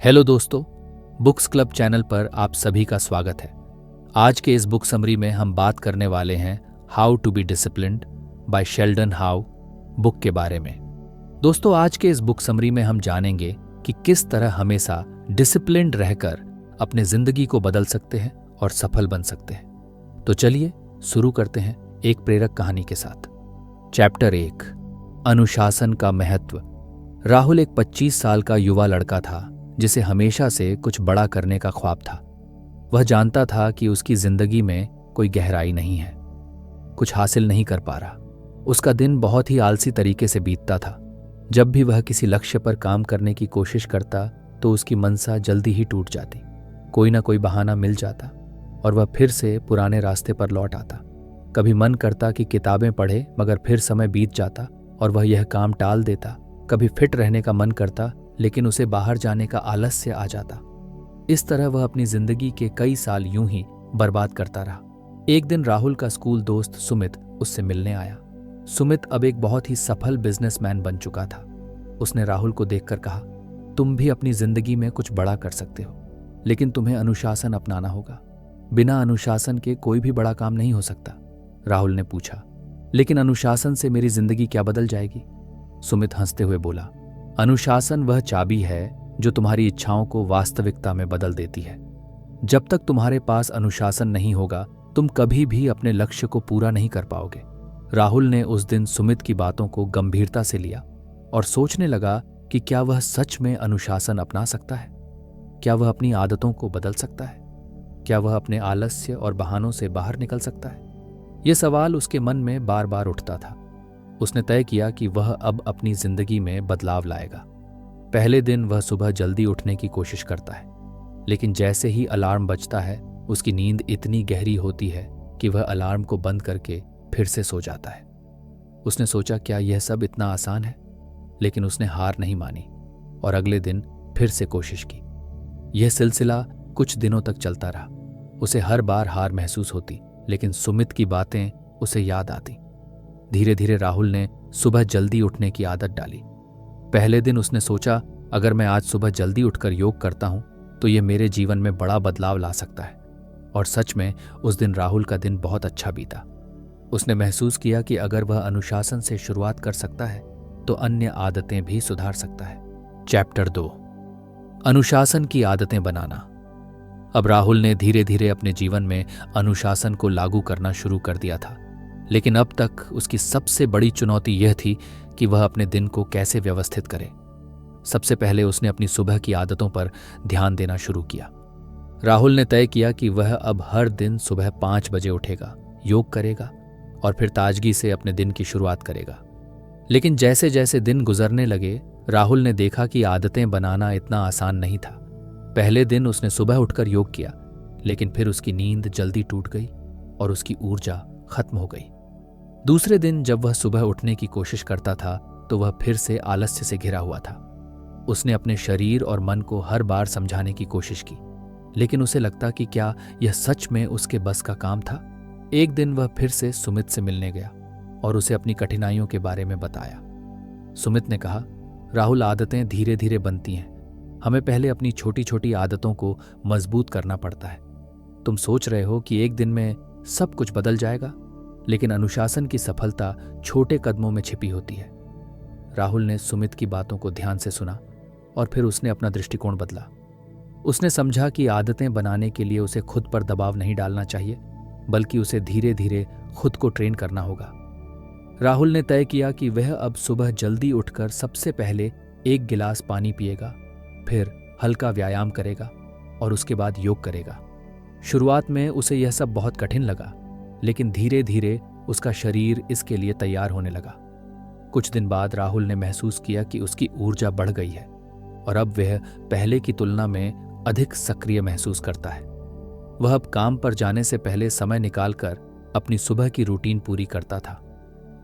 Hello दोस्तों, books club channel पर आप सभी का स्वागत है। आज के इस बुक समरी में हम बात करने वाले हैं how to be disciplined by Sheldon how book के बारे में। दोस्तों, आज के इस बुक समरी में हम जानेंगे कि किस तरह हमेशा डिसिप्लिन्ड रहकर अपने जिंदगी को बदल सकते हैं और सफल बन सकते हैं। तो चलिए शुरू करते हैं एक प्रेरक कहानी के साथ। चैप्टर 1, अनुशासन का महत्व। राहुल एक 25 साल का युवा लड़का था जिसे हमेशा से कुछ बड़ा करने का ख्वाब था। वह जानता था कि उसकी जिंदगी में कोई गहराई नहीं है, कुछ हासिल नहीं कर पा रहा। उसका दिन बहुत ही आलसी तरीके से बीतता था। जब भी वह किसी लक्ष्य पर काम करने की कोशिश करता तो उसकी मनसा जल्दी ही टूट जाती। कोई ना कोई बहाना मिल जाता और वह फिर से पुराने रास्ते पर लौट आता। कभी मन करता कि किताबें पढ़े, मगर फिर समय बीत जाता और वह यह काम टाल देता। कभी फिट रहने का मन करता, लेकिन उसे बाहर जाने का आलस्य आ जाता। इस तरह वह अपनी जिंदगी के कई साल यूं ही बर्बाद करता रहा। एक दिन राहुल का स्कूल दोस्त सुमित उससे मिलने आया। सुमित अब एक बहुत ही सफल बिजनेसमैन बन चुका था। उसने राहुल को देखकर कहा, तुम भी अपनी जिंदगी में कुछ बड़ा कर सकते हो, लेकिन तुम्हें अनुशासन अपनाना होगा। बिना अनुशासन के कोई भी बड़ा काम नहीं हो सकता। राहुल ने पूछा, लेकिन अनुशासन से मेरी जिंदगी क्या बदल जाएगी? सुमित हंसते हुए बोला, अनुशासन वह चाबी है जो तुम्हारी इच्छाओं को वास्तविकता में बदल देती है। जब तक तुम्हारे पास अनुशासन नहीं होगा, तुम कभी भी अपने लक्ष्य को पूरा नहीं कर पाओगे। राहुल ने उस दिन सुमित की बातों को गंभीरता से लिया और सोचने लगा कि क्या वह सच में अनुशासन अपना सकता है? क्या वह अपनी आदतों को बदल सकता है? क्या वह अपने आलस्य और बहानों से बाहर निकल सकता है? यह सवाल उसके मन में बार बार उठता था। उसने तय किया कि वह अब अपनी जिंदगी में बदलाव लाएगा। पहले दिन वह सुबह जल्दी उठने की कोशिश करता है, लेकिन जैसे ही अलार्म बजता है उसकी नींद इतनी गहरी होती है कि वह अलार्म को बंद करके फिर से सो जाता है। उसने सोचा, क्या यह सब इतना आसान है? लेकिन उसने हार नहीं मानी और अगले दिन फिर से कोशिश की। यह सिलसिला कुछ दिनों तक चलता रहा। उसे हर बार हार महसूस होती, लेकिन सुमित की बातें उसे याद आती। धीरे धीरे राहुल ने सुबह जल्दी उठने की आदत डाली। पहले दिन उसने सोचा, अगर मैं आज सुबह जल्दी उठकर योग करता हूं तो यह मेरे जीवन में बड़ा बदलाव ला सकता है। और सच में उस दिन राहुल का दिन बहुत अच्छा बीता। उसने महसूस किया कि अगर वह अनुशासन से शुरुआत कर सकता है तो अन्य आदतें भी सुधार सकता है। चैप्टर 2, अनुशासन की आदतें बनाना। अब राहुल ने धीरे धीरे अपने जीवन में अनुशासन को लागू करना शुरू कर दिया था, लेकिन अब तक उसकी सबसे बड़ी चुनौती यह थी कि वह अपने दिन को कैसे व्यवस्थित करे। सबसे पहले उसने अपनी सुबह की आदतों पर ध्यान देना शुरू किया। राहुल ने तय किया कि वह अब हर दिन सुबह 5 बजे उठेगा, योग करेगा और फिर ताजगी से अपने दिन की शुरुआत करेगा। लेकिन जैसे जैसे दिन गुजरने लगे, राहुल ने देखा कि आदतें बनाना इतना आसान नहीं था। पहले दिन उसने सुबह उठकर योग किया, लेकिन फिर उसकी नींद जल्दी टूट गई और उसकी ऊर्जा खत्म हो गई। दूसरे दिन जब वह सुबह उठने की कोशिश करता था तो वह फिर से आलस्य से घिरा हुआ था। उसने अपने शरीर और मन को हर बार समझाने की कोशिश की, लेकिन उसे लगता कि क्या यह सच में उसके बस का काम था। एक दिन वह फिर से सुमित से मिलने गया और उसे अपनी कठिनाइयों के बारे में बताया। सुमित ने कहा, राहुल, आदतें धीरे धीरे बनती हैं। हमें पहले अपनी छोटी छोटी आदतों को मजबूत करना पड़ता है। तुम सोच रहे हो कि एक दिन में सब कुछ बदल जाएगा, लेकिन अनुशासन की सफलता छोटे कदमों में छिपी होती है। राहुल ने सुमित की बातों को ध्यान से सुना और फिर उसने अपना दृष्टिकोण बदला। उसने समझा कि आदतें बनाने के लिए उसे खुद पर दबाव नहीं डालना चाहिए, बल्कि उसे धीरे धीरे खुद को ट्रेन करना होगा। राहुल ने तय किया कि वह अब सुबह जल्दी उठकर सबसे पहले 1 गिलास पानी पिएगा, फिर हल्का व्यायाम करेगा और उसके बाद योग करेगा। शुरुआत में उसे यह सब बहुत कठिन लगा, लेकिन धीरे धीरे उसका शरीर इसके लिए तैयार होने लगा। कुछ दिन बाद राहुल ने महसूस किया कि उसकी ऊर्जा बढ़ गई है और अब वह पहले की तुलना में अधिक सक्रिय महसूस करता है। वह अब काम पर जाने से पहले समय निकालकर अपनी सुबह की रूटीन पूरी करता था।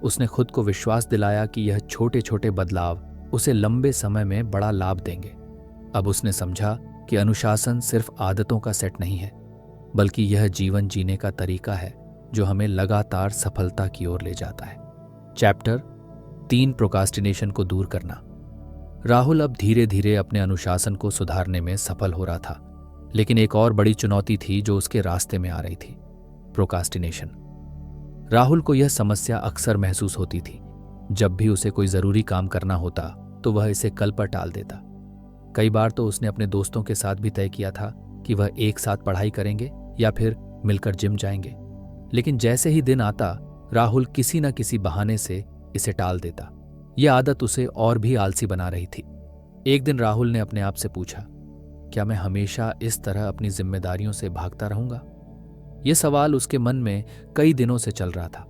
उसने खुद को विश्वास दिलाया कि यह छोटे छोटे बदलाव उसे लंबे समय में बड़ा लाभ देंगे। अब उसने समझा कि अनुशासन सिर्फ आदतों का सेट नहीं है, बल्कि यह जीवन जीने का तरीका है जो हमें लगातार सफलता की ओर ले जाता है। चैप्टर 3, प्रोक्रास्टिनेशन को दूर करना। राहुल अब धीरे धीरे अपने अनुशासन को सुधारने में सफल हो रहा था, लेकिन एक और बड़ी चुनौती थी जो उसके रास्ते में आ रही थी, प्रोकास्टिनेशन। राहुल को यह समस्या अक्सर महसूस होती थी। जब भी उसे कोई ज़रूरी काम करना होता तो वह इसे कल पर टाल देता। कई बार तो उसने अपने दोस्तों के साथ भी तय किया था कि वह एक साथ पढ़ाई करेंगे या फिर मिलकर जिम जाएंगे, लेकिन जैसे ही दिन आता राहुल किसी न किसी बहाने से इसे टाल देता। यह आदत उसे और भी आलसी बना रही थी। एक दिन राहुल ने अपने आप से पूछा, क्या मैं हमेशा इस तरह अपनी जिम्मेदारियों से भागता रहूंगा? यह सवाल उसके मन में कई दिनों से चल रहा था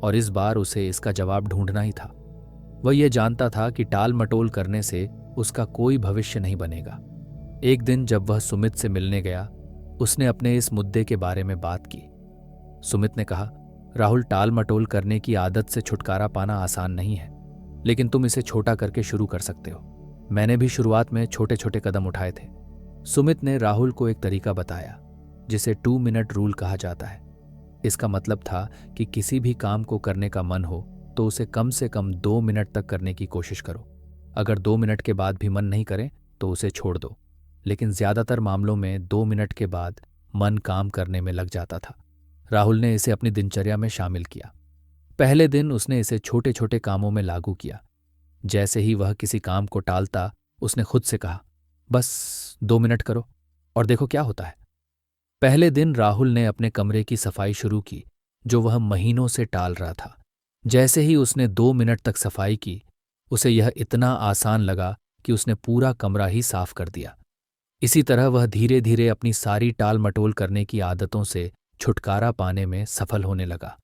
और इस बार उसे इसका जवाब ढूंढना ही था। वह यह जानता था कि टाल मटोल करने से उसका कोई भविष्य नहीं बनेगा। एक दिन जब वह सुमित से मिलने गया, उसने अपने इस मुद्दे के बारे में बात की। सुमित ने कहा, राहुल, टाल मटोल करने की आदत से छुटकारा पाना आसान नहीं है, लेकिन तुम इसे छोटा करके शुरू कर सकते हो। मैंने भी शुरुआत में छोटे छोटे कदम उठाए थे। सुमित ने राहुल को एक तरीका बताया जिसे 2 मिनट रूल कहा जाता है। इसका मतलब था कि किसी भी काम को करने का मन हो तो उसे कम से कम 2 मिनट तक करने की कोशिश करो। अगर 2 मिनट के बाद भी मन नहीं करे तो उसे छोड़ दो, लेकिन ज्यादातर मामलों में 2 मिनट के बाद मन काम करने में लग जाता था। राहुल ने इसे अपनी दिनचर्या में शामिल किया। पहले दिन उसने इसे छोटे छोटे कामों में लागू किया। जैसे ही वह किसी काम को टालता, उसने खुद से कहा, बस 2 मिनट करो और देखो क्या होता है। पहले दिन राहुल ने अपने कमरे की सफाई शुरू की, जो वह महीनों से टाल रहा था। जैसे ही उसने 2 मिनट तक सफाई की, उसे यह इतना आसान लगा कि उसने पूरा कमरा ही साफ कर दिया। इसी तरह वह धीरे धीरे अपनी सारी टाल मटोल करने की आदतों से छुटकारा पाने में सफल होने लगा।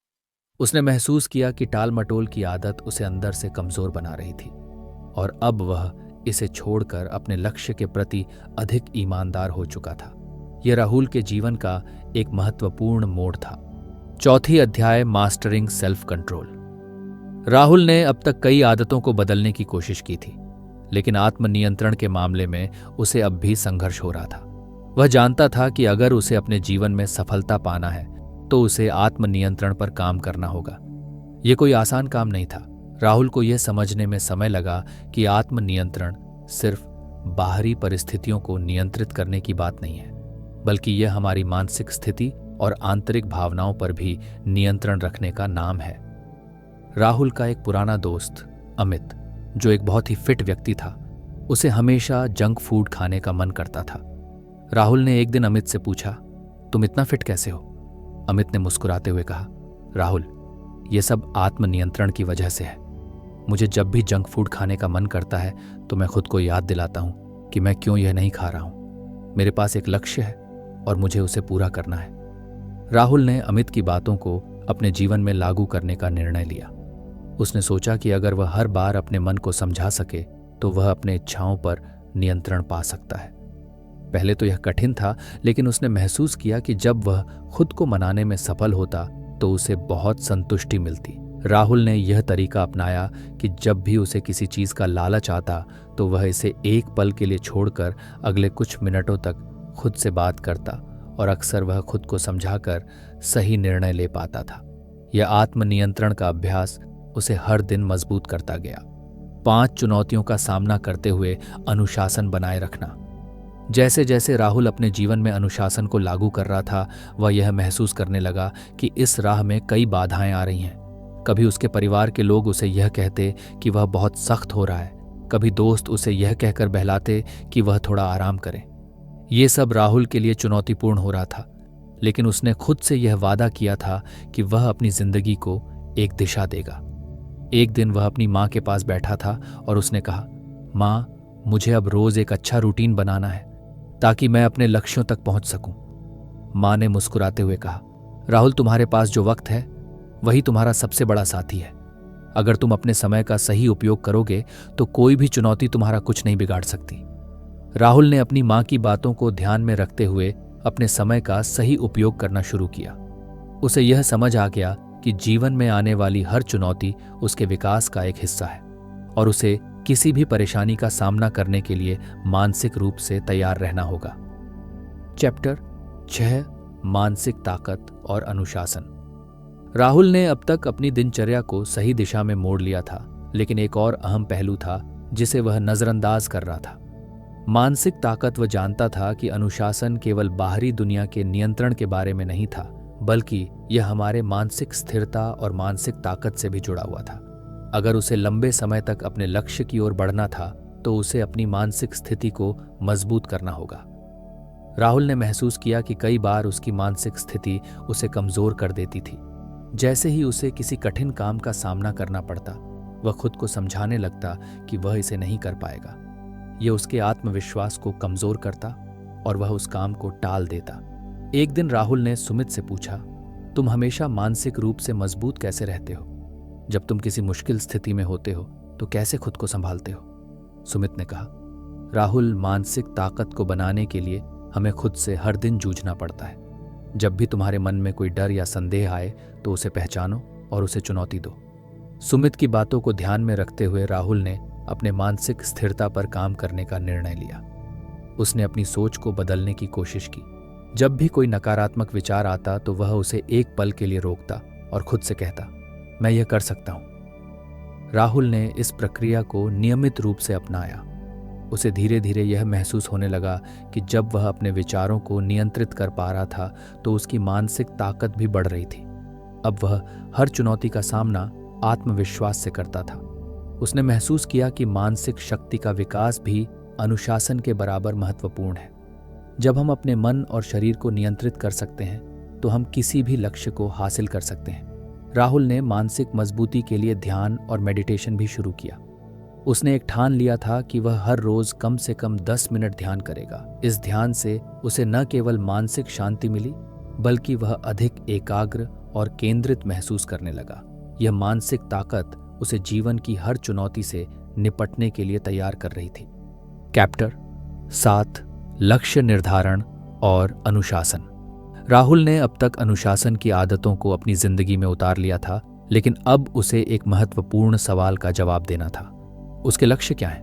उसने महसूस किया कि टाल मटोल की आदत उसे अंदर से कमजोर बना रही थी और अब वह इसे छोड़कर अपने लक्ष्य के प्रति अधिक ईमानदार हो चुका था। यह राहुल के जीवन का एक महत्वपूर्ण मोड़ था। चौथी अध्याय, मास्टरिंग सेल्फ कंट्रोल। राहुल ने अब तक कई आदतों को बदलने की कोशिश की थी, लेकिन आत्मनियंत्रण के मामले में उसे अब भी संघर्ष हो रहा था। वह जानता था कि अगर उसे अपने जीवन में सफलता पाना है तो उसे आत्मनियंत्रण पर काम करना होगा। यह कोई आसान काम नहीं था। राहुल को यह समझने में समय लगा कि आत्मनियंत्रण सिर्फ बाहरी परिस्थितियों को नियंत्रित करने की बात नहीं है, बल्कि यह हमारी मानसिक स्थिति और आंतरिक भावनाओं पर भी नियंत्रण रखने का नाम है। राहुल का एक पुराना दोस्त अमित, जो एक बहुत ही फिट व्यक्ति था, उसे हमेशा जंक फूड खाने का मन करता था। राहुल ने एक दिन अमित से पूछा, तुम इतना फिट कैसे हो? अमित ने मुस्कुराते हुए कहा, राहुल, यह सब आत्मनियंत्रण की वजह से है। मुझे जब भी जंक फूड खाने का मन करता है तो मैं खुद को याद दिलाता हूं कि मैं क्यों यह नहीं खा रहा हूं। मेरे पास एक लक्ष्य है और मुझे उसे पूरा करना है। राहुल ने अमित की बातों को अपने जीवन में लागू करने का निर्णय लिया। उसने सोचा कि अगर वह हर बार अपने मन को समझा सके तो वह अपने इच्छाओं पर नियंत्रण पा सकता है। पहले तो यह कठिन था, लेकिन उसने महसूस किया कि जब वह खुद को मनाने में सफल होता तो उसे बहुत संतुष्टि मिलती। राहुल ने यह तरीका अपनाया कि जब भी उसे किसी चीज का लालच आता तो वह इसे एक पल के लिए छोड़कर अगले कुछ मिनटों तक खुद से बात करता और अक्सर वह खुद को समझाकर सही निर्णय ले पाता था। यह आत्मनियंत्रण का अभ्यास उसे हर दिन मजबूत करता गया। 5 चुनौतियों का सामना करते हुए अनुशासन बनाए रखना। जैसे जैसे राहुल अपने जीवन में अनुशासन को लागू कर रहा था, वह यह महसूस करने लगा कि इस राह में कई बाधाएं आ रही हैं। कभी उसके परिवार के लोग उसे यह कहते कि वह बहुत सख्त हो रहा है, कभी दोस्त उसे यह कहकर बहलाते कि वह थोड़ा आराम करे। ये सब राहुल के लिए चुनौतीपूर्ण हो रहा था, लेकिन उसने खुद से यह वादा किया था कि वह अपनी जिंदगी को एक दिशा देगा। एक दिन वह अपनी माँ के पास बैठा था और उसने कहा, माँ, मुझे अब रोज एक अच्छा रूटीन बनाना है ताकि मैं अपने लक्ष्यों तक पहुंच सकूं। माँ ने मुस्कुराते हुए कहा, राहुल, तुम्हारे पास जो वक्त है वही तुम्हारा सबसे बड़ा साथी है। अगर तुम अपने समय का सही उपयोग करोगे तो कोई भी चुनौती तुम्हारा कुछ नहीं बिगाड़ सकती। राहुल ने अपनी माँ की बातों को ध्यान में रखते हुए अपने समय का सही उपयोग करना शुरू किया। उसे यह समझ आ गया कि जीवन में आने वाली हर चुनौती उसके विकास का एक हिस्सा है और उसे किसी भी परेशानी का सामना करने के लिए मानसिक रूप से तैयार रहना होगा। चैप्टर 6, मानसिक ताकत और अनुशासन। राहुल ने अब तक अपनी दिनचर्या को सही दिशा में मोड़ लिया था, लेकिन एक और अहम पहलू था जिसे वह नजरअंदाज कर रहा था। मानसिक ताकत वह जानता था कि अनुशासन केवल बाहरी दुनिया के नियंत्रण के बारे में नहीं था, बल्कि यह हमारे मानसिक स्थिरता और मानसिक ताकत से भी जुड़ा हुआ था। अगर उसे लंबे समय तक अपने लक्ष्य की ओर बढ़ना था तो उसे अपनी मानसिक स्थिति को मजबूत करना होगा। राहुल ने महसूस किया कि कई बार उसकी मानसिक स्थिति उसे कमजोर कर देती थी। जैसे ही उसे किसी कठिन काम का सामना करना पड़ता, वह खुद को समझाने लगता कि वह इसे नहीं कर पाएगा। यह उसके आत्मविश्वास को कमजोर करता और वह उस काम को टाल देता। एक दिन राहुल ने सुमित से पूछा, तुम हमेशा मानसिक रूप से मजबूत कैसे रहते हो? जब तुम किसी मुश्किल स्थिति में होते हो तो कैसे खुद को संभालते हो? सुमित ने कहा, राहुल, मानसिक ताकत को बनाने के लिए हमें खुद से हर दिन जूझना पड़ता है। जब भी तुम्हारे मन में कोई डर या संदेह आए तो उसे पहचानो और उसे चुनौती दो। सुमित की बातों को ध्यान में रखते हुए राहुल ने अपने मानसिक स्थिरता पर काम करने का निर्णय लिया। उसने अपनी सोच को बदलने की कोशिश की। जब भी कोई नकारात्मक विचार आता तो वह उसे एक पल के लिए रोकता और खुद से कहता, मैं यह कर सकता हूं। राहुल ने इस प्रक्रिया को नियमित रूप से अपनाया। उसे धीरे धीरे यह महसूस होने लगा कि जब वह अपने विचारों को नियंत्रित कर पा रहा था तो उसकी मानसिक ताकत भी बढ़ रही थी। अब वह हर चुनौती का सामना आत्मविश्वास से करता था। उसने महसूस किया कि मानसिक शक्ति का विकास भी अनुशासन के बराबर महत्वपूर्ण है। जब हम अपने मन और शरीर को नियंत्रित कर सकते हैं तो हम किसी भी लक्ष्य को हासिल कर सकते हैं। राहुल ने मानसिक मजबूती के लिए ध्यान और मेडिटेशन भी शुरू किया। उसने एक ठान लिया था कि वह हर रोज कम से कम 10 मिनट ध्यान करेगा। इस ध्यान से उसे न केवल मानसिक शांति मिली, बल्कि वह अधिक एकाग्र और केंद्रित महसूस करने लगा। यह मानसिक ताकत उसे जीवन की हर चुनौती से निपटने के लिए तैयार कर रही थी। चैप्टर 7, लक्ष्य निर्धारण और अनुशासन। राहुल ने अब तक अनुशासन की आदतों को अपनी जिंदगी में उतार लिया था, लेकिन अब उसे एक महत्वपूर्ण सवाल का जवाब देना था। उसके लक्ष्य क्या हैं?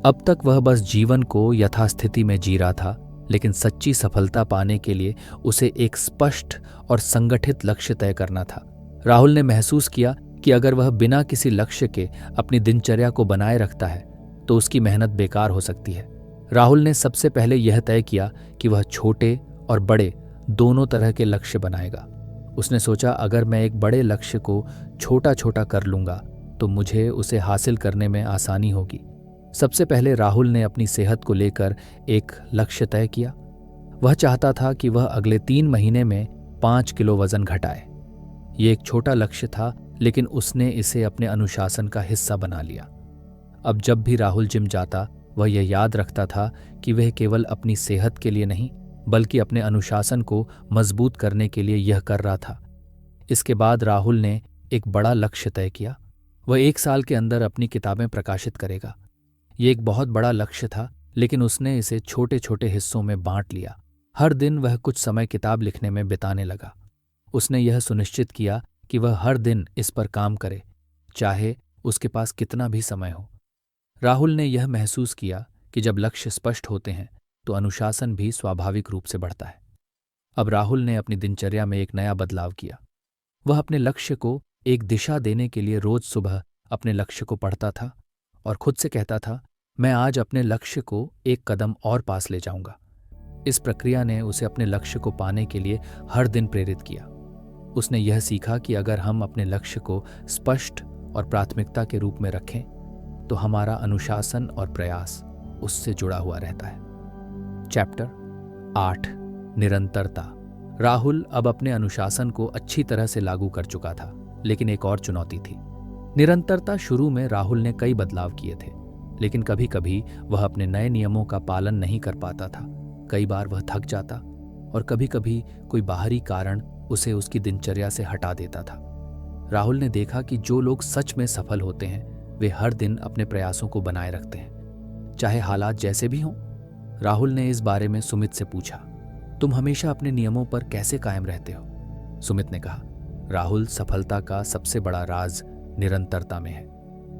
अब तक वह बस जीवन को यथास्थिति में जी रहा था, लेकिन सच्ची सफलता पाने के लिए उसे एक स्पष्ट और संगठित लक्ष्य तय करना था। राहुल ने महसूस किया कि अगर वह बिना किसी लक्ष्य के अपनी दिनचर्या को बनाए रखता है तो उसकी मेहनत बेकार हो सकती है। राहुल ने सबसे पहले यह तय किया कि वह छोटे और बड़े दोनों तरह के लक्ष्य बनाएगा। उसने सोचा, अगर मैं एक बड़े लक्ष्य को छोटा छोटा कर लूंगा तो मुझे उसे हासिल करने में आसानी होगी। सबसे पहले राहुल ने अपनी सेहत को लेकर एक लक्ष्य तय किया। वह चाहता था कि वह अगले 3 महीने में 5 किलो वजन घटाए। ये एक छोटा लक्ष्य था, लेकिन उसने इसे अपने अनुशासन का हिस्सा बना लिया। अब जब भी राहुल जिम जाता, वह यह याद रखता था कि वह केवल अपनी सेहत के लिए नहीं, बल्कि अपने अनुशासन को मजबूत करने के लिए यह कर रहा था। इसके बाद राहुल ने एक बड़ा लक्ष्य तय किया। वह 1 साल के अंदर अपनी किताबें प्रकाशित करेगा। ये एक बहुत बड़ा लक्ष्य था, लेकिन उसने इसे छोटे छोटे हिस्सों में बांट लिया। हर दिन वह कुछ समय किताब लिखने में बिताने लगा। उसने यह सुनिश्चित किया कि वह हर दिन इस पर काम करे, चाहे उसके पास कितना भी समय हो। राहुल ने यह महसूस किया कि जब लक्ष्य स्पष्ट होते हैं तो अनुशासन भी स्वाभाविक रूप से बढ़ता है। अब राहुल ने अपनी दिनचर्या में एक नया बदलाव किया। वह अपने लक्ष्य को एक दिशा देने के लिए रोज सुबह अपने लक्ष्य को पढ़ता था और खुद से कहता था, मैं आज अपने लक्ष्य को एक कदम और पास ले जाऊंगा। इस प्रक्रिया ने उसे अपने लक्ष्य को पाने के लिए हर दिन प्रेरित किया। उसने यह सीखा कि अगर हम अपने लक्ष्य को स्पष्ट और प्राथमिकता के रूप में रखें तो हमारा अनुशासन और प्रयास उससे जुड़ा हुआ रहता है। चैप्टर 8, निरंतरता। राहुल अब अपने अनुशासन को अच्छी तरह से लागू कर चुका था, लेकिन एक और चुनौती थी निरंतरता। शुरू में राहुल ने कई बदलाव किए थे, लेकिन कभी कभी वह अपने नए नियमों का पालन नहीं कर पाता था। कई बार वह थक जाता और कभी कभी कोई बाहरी कारण उसे उसकी दिनचर्या से हटा देता था। राहुल ने देखा कि जो लोग सच में सफल होते हैं वे हर दिन अपने प्रयासों को बनाए रखते हैं, चाहे हालात जैसे भी हों। राहुल ने इस बारे में सुमित से पूछा, तुम हमेशा अपने नियमों पर कैसे कायम रहते हो? सुमित ने कहा, राहुल, सफलता का सबसे बड़ा राज निरंतरता में है।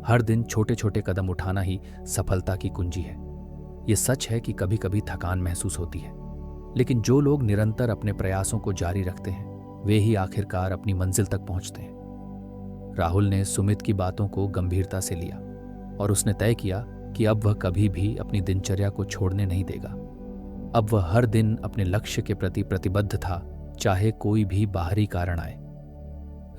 हर दिन छोटे छोटे कदम उठाना ही सफलता की कुंजी है। यह सच है कि कभी कभी थकान महसूस होती है, लेकिन जो लोग निरंतर अपने प्रयासों को जारी रखते हैं वे ही आखिरकार अपनी मंजिल तक पहुंचते हैं। राहुल ने सुमित की बातों को गंभीरता से लिया और उसने तय किया कि अब वह कभी भी अपनी दिनचर्या को छोड़ने नहीं देगा। अब वह हर दिन अपने लक्ष्य के प्रति प्रतिबद्ध था, चाहे कोई भी बाहरी कारण आए।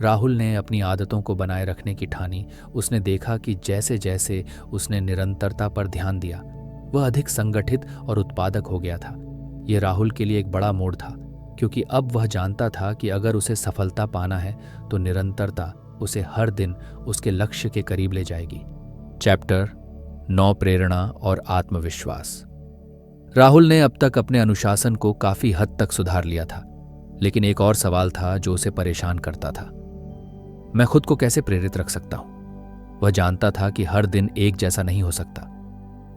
राहुल ने अपनी आदतों को बनाए रखने की ठानी। उसने देखा कि जैसे जैसे उसने निरंतरता पर ध्यान दिया, वह अधिक संगठित और उत्पादक हो गया था। यह राहुल के लिए एक बड़ा मोड़ था, क्योंकि अब वह जानता था कि अगर उसे सफलता पाना है तो निरंतरता उसे हर दिन उसके लक्ष्य के करीब ले जाएगी। चैप्टर 9, प्रेरणा और आत्मविश्वास। राहुल ने अब तक अपने अनुशासन को काफी हद तक सुधार लिया था, लेकिन एक और सवाल था जो उसे परेशान करता था। मैं खुद को कैसे प्रेरित रख सकता हूं? वह जानता था कि हर दिन एक जैसा नहीं हो सकता।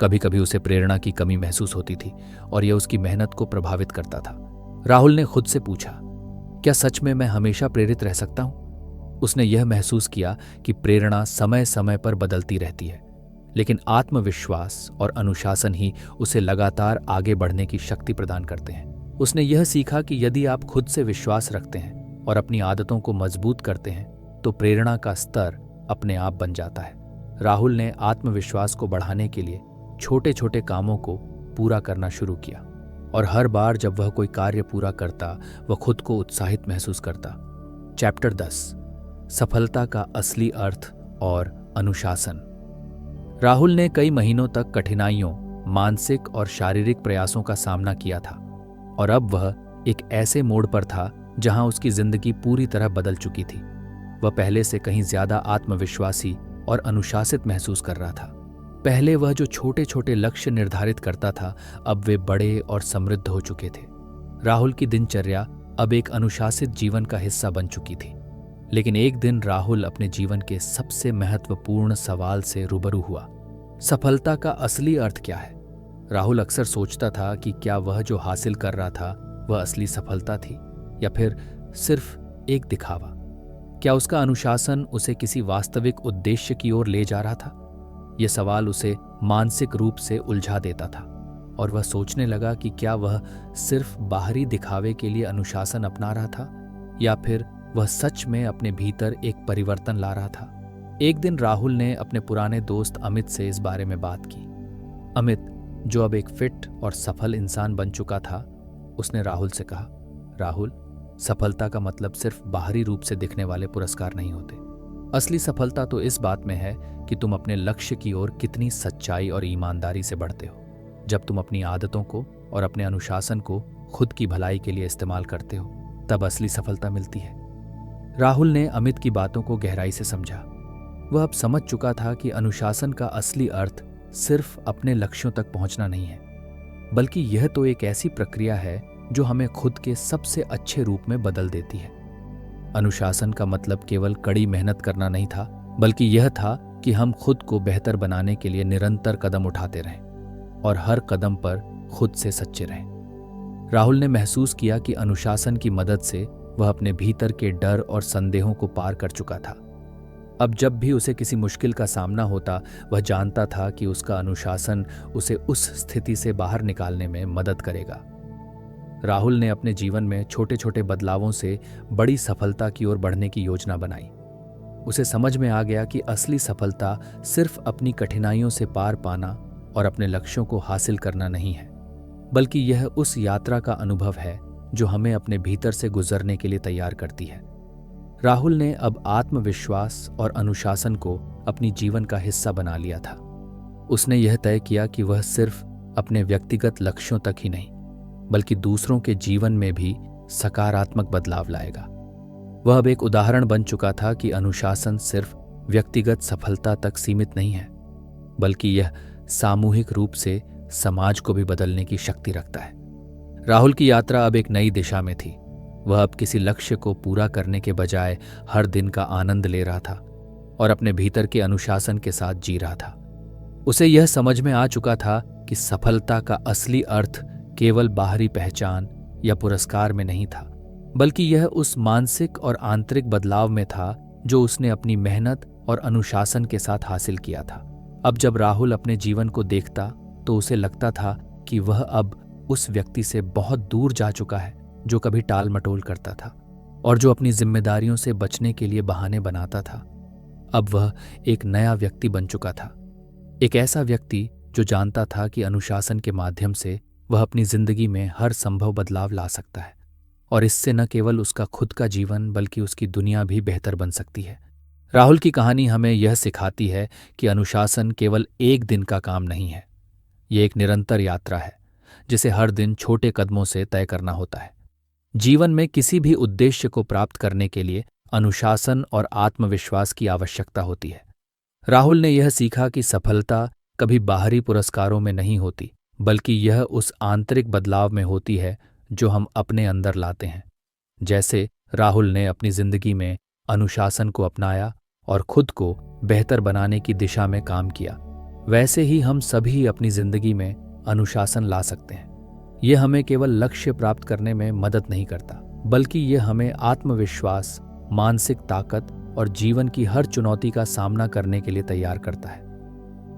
कभी कभी उसे प्रेरणा की कमी महसूस होती थी और यह उसकी मेहनत को प्रभावित करता था। राहुल ने खुद से पूछा, क्या सच में मैं हमेशा प्रेरित रह सकता हूं? उसने यह महसूस किया कि प्रेरणा समय समय पर बदलती रहती है, लेकिन आत्मविश्वास और अनुशासन ही उसे लगातार आगे बढ़ने की शक्ति प्रदान करते हैं। उसने यह सीखा कि यदि आप खुद से विश्वास रखते हैं और अपनी आदतों को मजबूत करते हैं तो प्रेरणा का स्तर अपने आप बन जाता है। राहुल ने आत्मविश्वास को बढ़ाने के लिए छोटे छोटे कामों को पूरा करना शुरू किया, और हर बार जब वह कोई कार्य पूरा करता वह खुद को उत्साहित महसूस करता। चैप्टर 10, सफलता का असली अर्थ और अनुशासन। राहुल ने कई महीनों तक कठिनाइयों, मानसिक और शारीरिक प्रयासों का सामना किया था, और अब वह एक ऐसे मोड़ पर था जहां उसकी जिंदगी पूरी तरह बदल चुकी थी। वह पहले से कहीं ज्यादा आत्मविश्वासी और अनुशासित महसूस कर रहा था। पहले वह जो छोटे छोटे लक्ष्य निर्धारित करता था, अब वे बड़े और समृद्ध हो चुके थे। राहुल की दिनचर्या अब एक अनुशासित जीवन का हिस्सा बन चुकी थी। लेकिन एक दिन राहुल अपने जीवन के सबसे महत्वपूर्ण सवाल से रूबरू हुआ। सफलता का असली अर्थ क्या है? राहुल अक्सर सोचता था कि क्या वह जो हासिल कर रहा था वह असली सफलता थी या फिर सिर्फ एक दिखावा। क्या उसका अनुशासन उसे किसी वास्तविक उद्देश्य की ओर ले जा रहा था? यह सवाल उसे मानसिक रूप से उलझा देता था, और वह सोचने लगा कि क्या वह सिर्फ बाहरी दिखावे के लिए अनुशासन अपना रहा था या फिर वह सच में अपने भीतर एक परिवर्तन ला रहा था। एक दिन राहुल ने अपने पुराने दोस्त अमित से इस बारे में बात की। अमित, जो अब एक फिट और सफल इंसान बन चुका था, उसने राहुल से कहा, राहुल, सफलता का मतलब सिर्फ बाहरी रूप से दिखने वाले पुरस्कार नहीं होते। असली सफलता तो इस बात में है कि तुम अपने लक्ष्य की ओर कितनी सच्चाई और ईमानदारी से बढ़ते हो। जब तुम अपनी आदतों को और अपने अनुशासन को खुद की भलाई के लिए इस्तेमाल करते हो, तब असली सफलता मिलती है। राहुल ने अमित की बातों को गहराई से समझा। वह अब समझ चुका था कि अनुशासन का असली अर्थ सिर्फ अपने लक्ष्यों तक पहुंचना नहीं है, बल्कि यह तो एक ऐसी प्रक्रिया है जो हमें खुद के सबसे अच्छे रूप में बदल देती है। अनुशासन का मतलब केवल कड़ी मेहनत करना नहीं था, बल्कि यह था कि हम खुद को बेहतर बनाने के लिए निरंतर कदम उठाते रहें और हर कदम पर खुद से सच्चे रहें। राहुल ने महसूस किया कि अनुशासन की मदद से वह अपने भीतर के डर और संदेहों को पार कर चुका था। अब जब भी उसे किसी मुश्किल का सामना होता, वह जानता था कि उसका अनुशासन उसे उस स्थिति से बाहर निकालने में मदद करेगा। राहुल ने अपने जीवन में छोटे छोटे बदलावों से बड़ी सफलता की ओर बढ़ने की योजना बनाई। उसे समझ में आ गया कि असली सफलता सिर्फ अपनी कठिनाइयों से पार पाना और अपने लक्ष्यों को हासिल करना नहीं है, बल्कि यह उस यात्रा का अनुभव है जो हमें अपने भीतर से गुजरने के लिए तैयार करती है। राहुल ने अब आत्मविश्वास और अनुशासन को अपनी जीवन का हिस्सा बना लिया था। उसने यह तय किया कि वह सिर्फ अपने व्यक्तिगत लक्ष्यों तक ही नहीं, बल्कि दूसरों के जीवन में भी सकारात्मक बदलाव लाएगा। वह अब एक उदाहरण बन चुका था कि अनुशासन सिर्फ व्यक्तिगत सफलता तक सीमित नहीं है, बल्कि यह सामूहिक रूप से समाज को भी बदलने की शक्ति रखता है। राहुल की यात्रा अब एक नई दिशा में थी। वह अब किसी लक्ष्य को पूरा करने के बजाय हर दिन का आनंद ले रहा था और अपने भीतर के अनुशासन के साथ जी रहा था। उसे यह समझ में आ चुका था कि सफलता का असली अर्थ केवल बाहरी पहचान या पुरस्कार में नहीं था, बल्कि यह उस मानसिक और आंतरिक बदलाव में था जो उसने अपनी मेहनत और अनुशासन के साथ हासिल किया था। अब जब राहुल अपने जीवन को देखता तो उसे लगता था कि वह अब उस व्यक्ति से बहुत दूर जा चुका है जो कभी टाल मटोल करता था और जो अपनी जिम्मेदारियों से बचने के लिए बहाने बनाता था। अब वह एक नया व्यक्ति बन चुका था, एक ऐसा व्यक्ति जो जानता था कि अनुशासन के माध्यम से वह अपनी जिंदगी में हर संभव बदलाव ला सकता है और इससे न केवल उसका खुद का जीवन बल्कि उसकी दुनिया भी बेहतर बन सकती है। राहुल की कहानी हमें यह सिखाती है कि अनुशासन केवल एक दिन का काम नहीं है। ये एक निरंतर यात्रा है जिसे हर दिन छोटे कदमों से तय करना होता है। जीवन में किसी भी उद्देश्य को प्राप्त करने के लिए अनुशासन और आत्मविश्वास की आवश्यकता होती है। राहुल ने यह सीखा कि सफलता कभी बाहरी पुरस्कारों में नहीं होती, बल्कि यह उस आंतरिक बदलाव में होती है जो हम अपने अंदर लाते हैं। जैसे राहुल ने अपनी जिंदगी में अनुशासन को अपनाया और खुद को बेहतर बनाने की दिशा में काम किया, वैसे ही हम सभी अपनी जिंदगी में अनुशासन ला सकते हैं। यह हमें केवल लक्ष्य प्राप्त करने में मदद नहीं करता, बल्कि यह हमें आत्मविश्वास, मानसिक ताकत और जीवन की हर चुनौती का सामना करने के लिए तैयार करता है।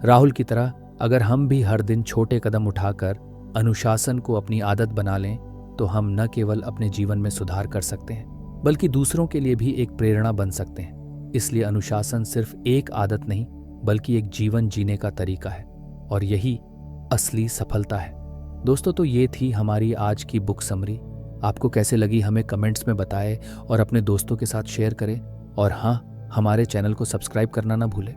राहुल की तरह अगर हम भी हर दिन छोटे कदम उठाकर अनुशासन को अपनी आदत बना लें तो हम न केवल अपने जीवन में सुधार कर सकते हैं, बल्कि दूसरों के लिए भी एक प्रेरणा बन सकते हैं। इसलिए अनुशासन सिर्फ एक आदत नहीं, बल्कि एक जीवन जीने का तरीका है और यही असली सफलता है। दोस्तों, तो ये थी हमारी आज की बुक समरी। आपको कैसे लगी हमें कमेंट्स में बताएं और अपने दोस्तों के साथ शेयर करें। और हाँ, हमारे चैनल को सब्सक्राइब करना ना भूलें।